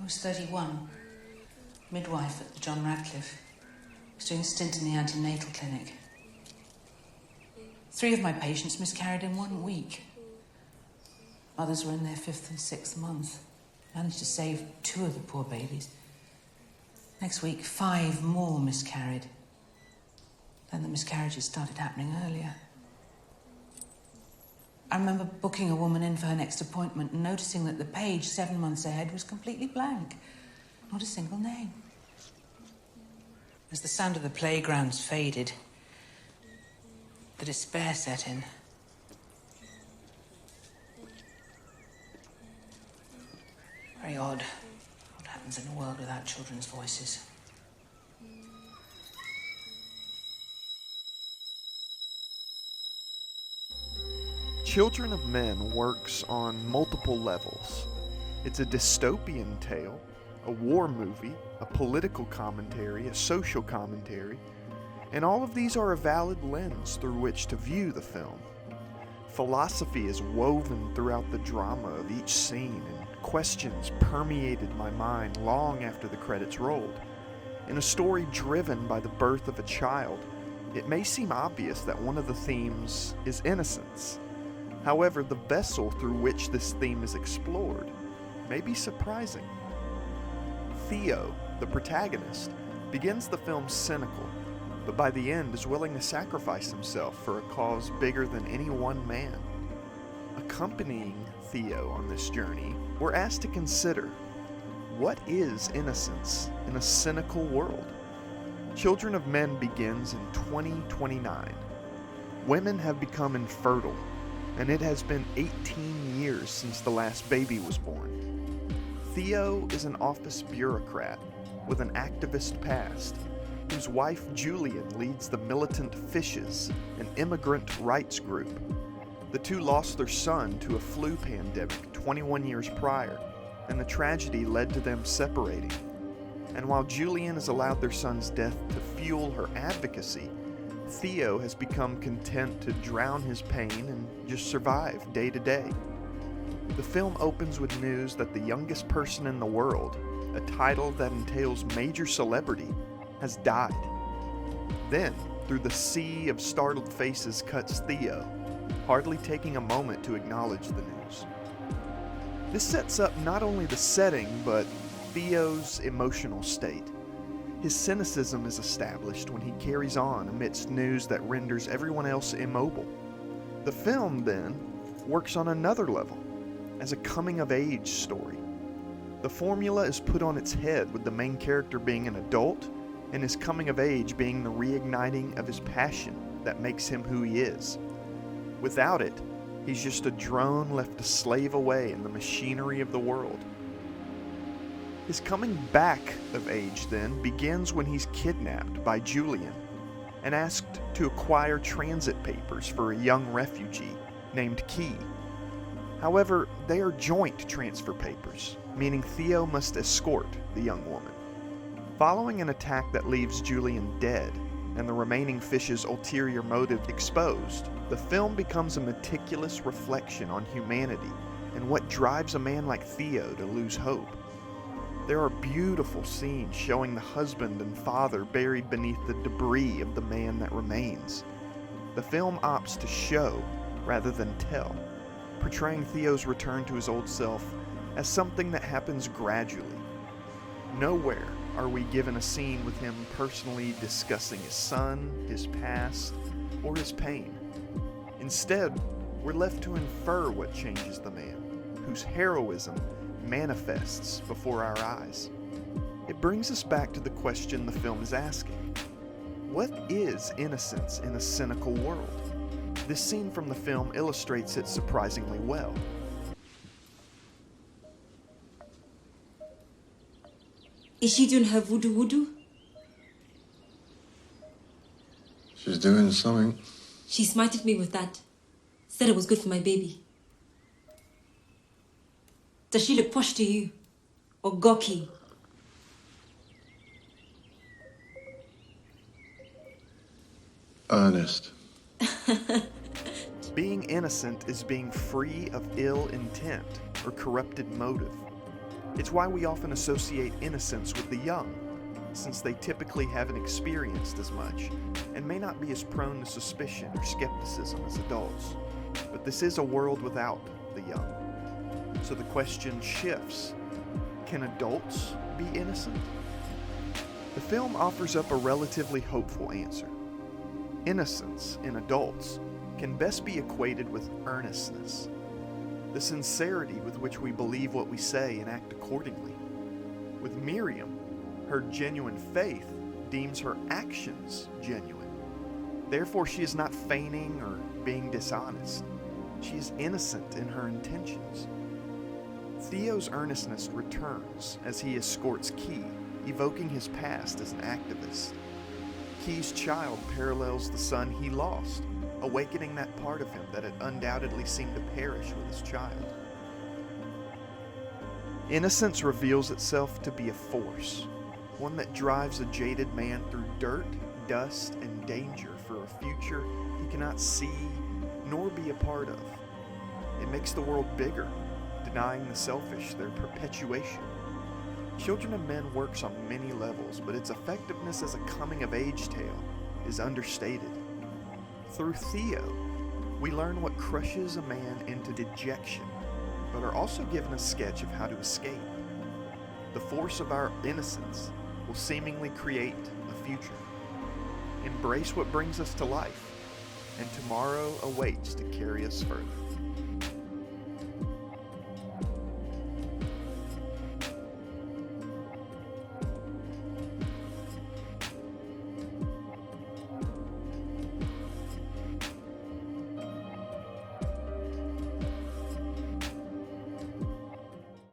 was 31, midwife at the John Radcliffe. Was doing a stint in the antenatal clinic. 3 of my patients miscarried in 1 week. Others were in their 5th and 6th month. Managed to save 2 of the poor babies. Next week, 5 more miscarried. Then the miscarriages started happening earlier. I remember booking a woman in for her next appointment and noticing that the page 7 months ahead was completely blank. Not a single name. As the sound of the playgrounds faded, the despair set in. Very odd what happens in a world without children's voices. Children of Men works on multiple levels. It's a dystopian tale, a war movie, a political commentary, a social commentary, and all of these are a valid lens through which to view the film. Philosophy is woven throughout the drama of each scene, and questions permeated my mind long after the credits rolled. In a story driven by the birth of a child, it may seem obvious that one of the themes is innocence. However, the vessel through which this theme is explored may be surprising. Theo, the protagonist, begins the film cynical, but by the end is willing to sacrifice himself for a cause bigger than any one man. Accompanying Theo on this journey, we're asked to consider, what is innocence in a cynical world? Children of Men begins in 2029. Women have become infertile, and it has been 18 years since the last baby was born. Theo is an office bureaucrat with an activist past, whose wife Julian leads the Militant Fishes, an immigrant rights group. The two lost their son to a flu pandemic 21 years prior, and the tragedy led to them separating. And while Julian has allowed their son's death to fuel her advocacy, Theo has become content to drown his pain and just survive day to day. The film opens with news that the youngest person in the world, a title that entails major celebrity, has died. Then, through the sea of startled faces cuts Theo, hardly taking a moment to acknowledge the news. This sets up not only the setting, but Theo's emotional state. His cynicism is established when he carries on amidst news that renders everyone else immobile. The film, then, works on another level, as a coming-of-age story. The formula is put on its head with the main character being an adult, and his coming-of-age being the reigniting of his passion that makes him who he is. Without it, he's just a drone left to slave away in the machinery of the world. His coming back of age, then, begins when he's kidnapped by Julian and asked to acquire transit papers for a young refugee named Key. However, they are joint transfer papers, meaning Theo must escort the young woman. Following an attack that leaves Julian dead and the remaining fish's ulterior motive exposed, the film becomes a meticulous reflection on humanity and what drives a man like Theo to lose hope. There are beautiful scenes showing the husband and father buried beneath the debris of the man that remains. The film opts to show rather than tell, portraying Theo's return to his old self as something that happens gradually. Nowhere are we given a scene with him personally discussing his son, his past, or his pain. Instead, we're left to infer what changes the man, whose heroism manifests before our eyes. It brings us back to the question the film is asking. What is innocence in a cynical world? This scene from the film illustrates it surprisingly well. Is she doing her voodoo? She's doing something. She smited me with that. Said it was good for my baby. Does she look posh to you? Or gawky? Earnest. Being innocent is being free of ill intent or corrupted motive. It's why we often associate innocence with the young, since they typically haven't experienced as much and may not be as prone to suspicion or skepticism as adults. But this is a world without the young. So the question shifts: can adults be innocent? The film offers up a relatively hopeful answer. Innocence in adults can best be equated with earnestness, the sincerity with which we believe what we say and act accordingly. With Miriam, her genuine faith deems her actions genuine. Therefore, she is not feigning or being dishonest. She is innocent in her intentions. Theo's earnestness returns as he escorts Key, evoking his past as an activist. Key's child parallels the son he lost, awakening that part of him that had undoubtedly seemed to perish with his child. Innocence reveals itself to be a force, one that drives a jaded man through dirt, dust, and danger for a future he cannot see nor be a part of. It makes the world bigger, denying the selfish their perpetuation. Children of Men works on many levels, but its effectiveness as a coming-of-age tale is understated. Through Theo, we learn what crushes a man into dejection, but are also given a sketch of how to escape. The force of our innocence will seemingly create a future. Embrace what brings us to life, and tomorrow awaits to carry us further.